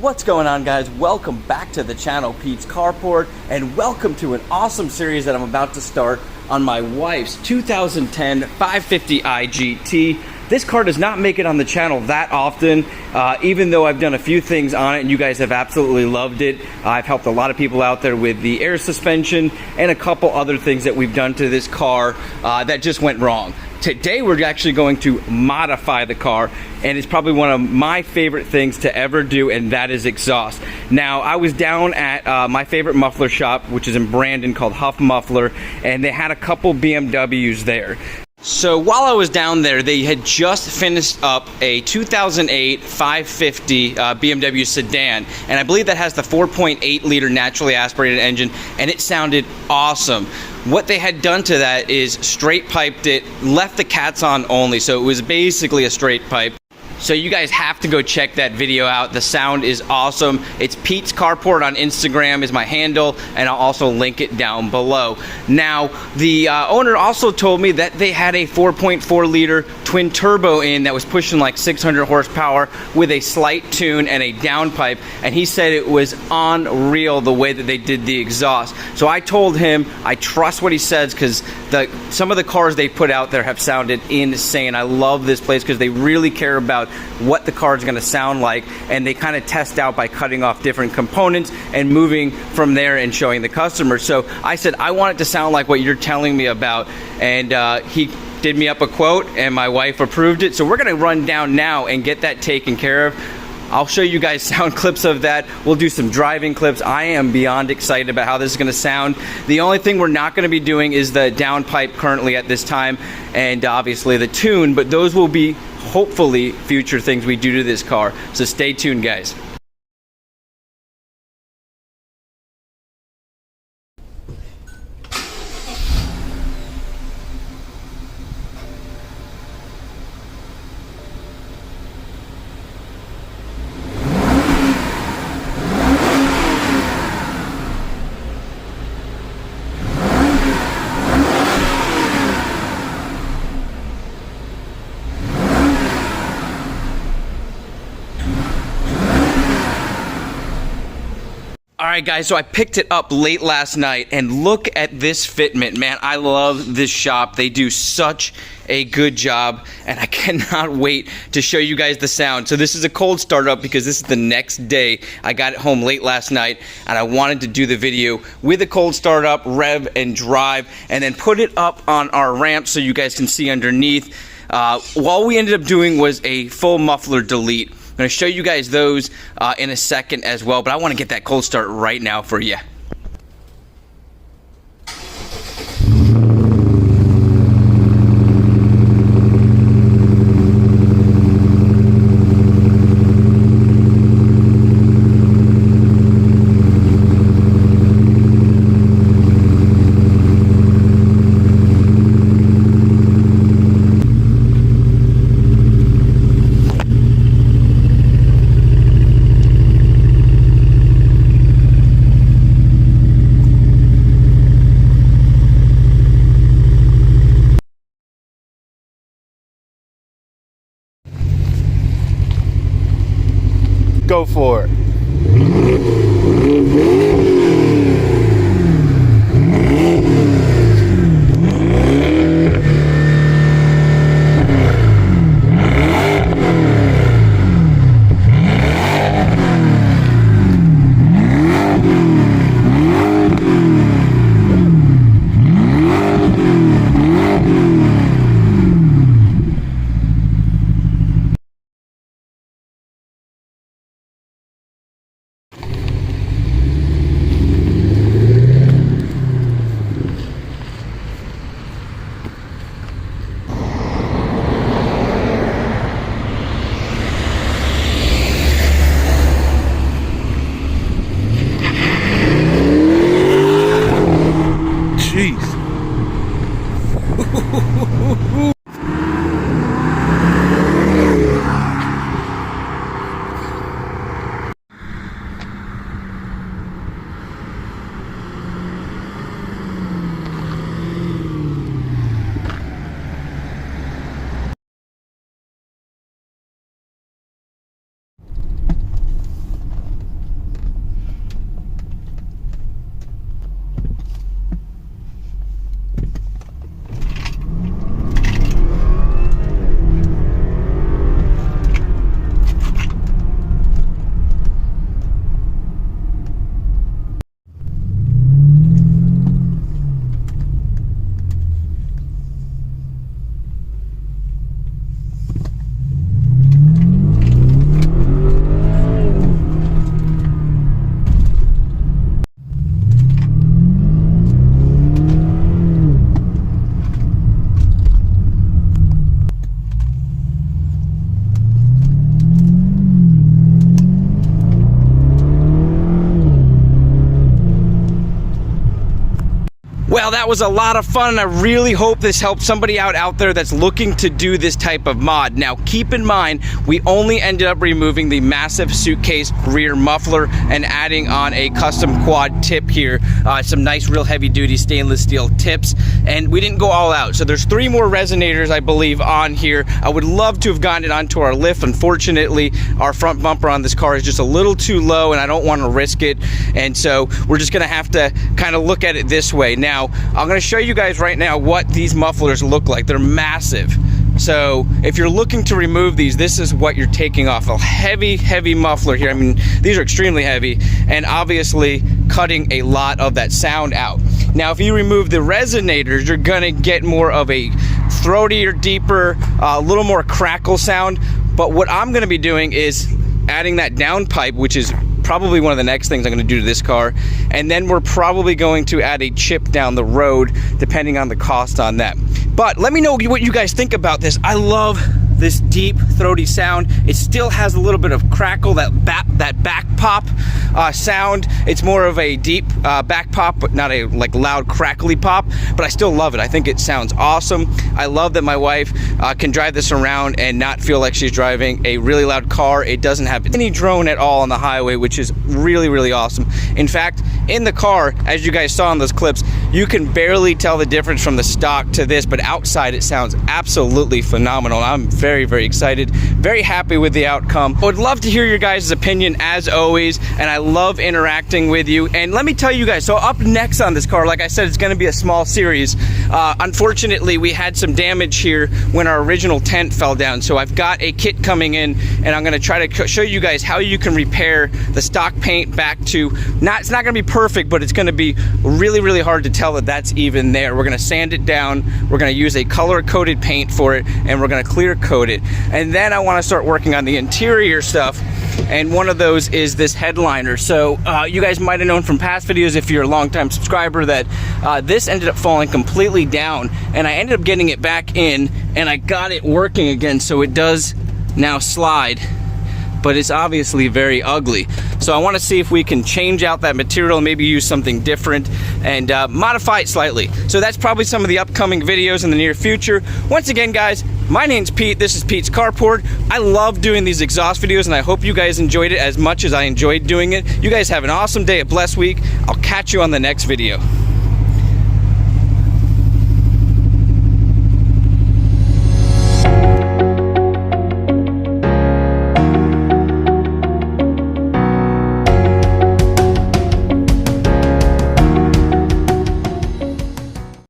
What's going on, guys? Welcome back to the channel, Pete's Carport, and welcome to an awesome series that I'm about to start on my wife's 2010 550i GT. This car does not make it on the channel that often, even though I've done a few things on it and you guys have absolutely loved it. I've helped a lot of people out there with the air suspension and a couple other things that we've done to this car that just went wrong. Today we're actually going to modify the car, and it's probably one of my favorite things to ever do, and that is exhaust. Now, I was down at my favorite muffler shop, which is in Brandon, called Huff Muffler, and they had a couple BMWs there. So while I was down there, they had just finished up a 2008 550 BMW sedan, and I believe that has the 4.8 liter naturally aspirated engine, and it sounded awesome. What they had done to that is straight piped it, left the cats on only, so it was basically a straight pipe. So you guys have to go check that video out. The sound is awesome. It's Pete's Carport on Instagram is my handle, and I'll also link it down below. Now, the owner also told me that they had a 4.4 liter twin turbo in that was pushing like 600 horsepower with a slight tune and a downpipe, and he said it was unreal the way that they did the exhaust. So I told him I trust what he says, because some of the cars they put out there have sounded insane. I love this place because they really care about what the car is going to sound like, and they kind of test out by cutting off different components and moving from there and showing the customer. So I said I want it to sound like what you're telling me about, and he did me up a quote and my wife approved it. So we're going to run down now and get that taken care of. I'll show you guys sound clips of that. We'll do some driving clips. I am beyond excited about how this is going to sound. The only thing we're not going to be doing is the downpipe currently at this time, and obviously the tune, but those will be hopefully future things we do to this car. So stay tuned, guys. Alright guys, so I picked it up late last night, and look at this fitment, man. I love this shop. They do such a good job, and I cannot wait to show you guys the sound. So this is a cold startup because this is the next day. I got it home late last night, and I wanted to do the video with a cold startup, rev and drive, and then put it up on our ramp so you guys can see underneath. All we ended up doing was a full muffler delete. I'm going to show you guys those in a second as well, but I want to get that cold start right now for you. Go for it. Well, that was a lot of fun, and I really hope this helps somebody out there that's looking to do this type of mod. Now, keep in mind, we only ended up removing the massive suitcase rear muffler and adding on a custom quad tip here, some nice real heavy duty stainless steel tips, and we didn't go all out. So there's 3 more resonators, I believe, on here. I would love to have gotten it onto our lift. Unfortunately, our front bumper on this car is just a little too low, and I don't want to risk it, and so we're just gonna have to kind of look at it this way. Now, I'm going to show you guys right now what these mufflers look like. They're massive. So if you're looking to remove these, this is what you're taking off. A heavy muffler here. I mean, these are extremely heavy, and obviously cutting a lot of that sound out. Now, if you remove the resonators, you're going to get more of a throatier, deeper, a little more crackle sound. But what I'm going to be doing is adding that downpipe, which is probably one of the next things I'm going to do to this car, and then we're probably going to add a chip down the road depending on the cost on that. But let me know what you guys think about this. I love this deep throaty sound. It still has a little bit of crackle, that back pop sound. It's more of a deep back pop, but not a like loud crackly pop, but I still love it. I think it sounds awesome. I love that my wife can drive this around and not feel like she's driving a really loud car. It doesn't have any drone at all on the highway, which is really awesome. In fact, in the car, as you guys saw in those clips, you can barely tell the difference from the stock to this, but outside it sounds absolutely phenomenal. I'm very excited, very happy with the outcome. I would love to hear your guys' opinion as always, and I love interacting with you. And let me tell you guys, so up next on this car, like I said, it's going to be a small series. Unfortunately, we had some damage here when our original tent fell down, so I've got a kit coming in, and I'm going to try to show you guys how you can repair the stock paint back to, it's not going to be perfect, but it's going to be really hard to tell that that's even there. We're going to sand it down, we're going to use a color coated paint for it, and we're going to clear coat it. And then I want to start working on the interior stuff, and one of those is this headliner. So you guys might have known from past videos, if you're a longtime subscriber, that this ended up falling completely down, and I ended up getting it back in, and I got it working again, so it does now slide, but it's obviously very ugly. So I want to see if we can change out that material, maybe use something different and modify it slightly. So that's probably some of the upcoming videos in the near future. Once again, guys, my name's Pete. This is Pete's Carport. I love doing these exhaust videos, and I hope you guys enjoyed it as much as I enjoyed doing it. You guys have an awesome day, a blessed week. I'll catch you on the next video.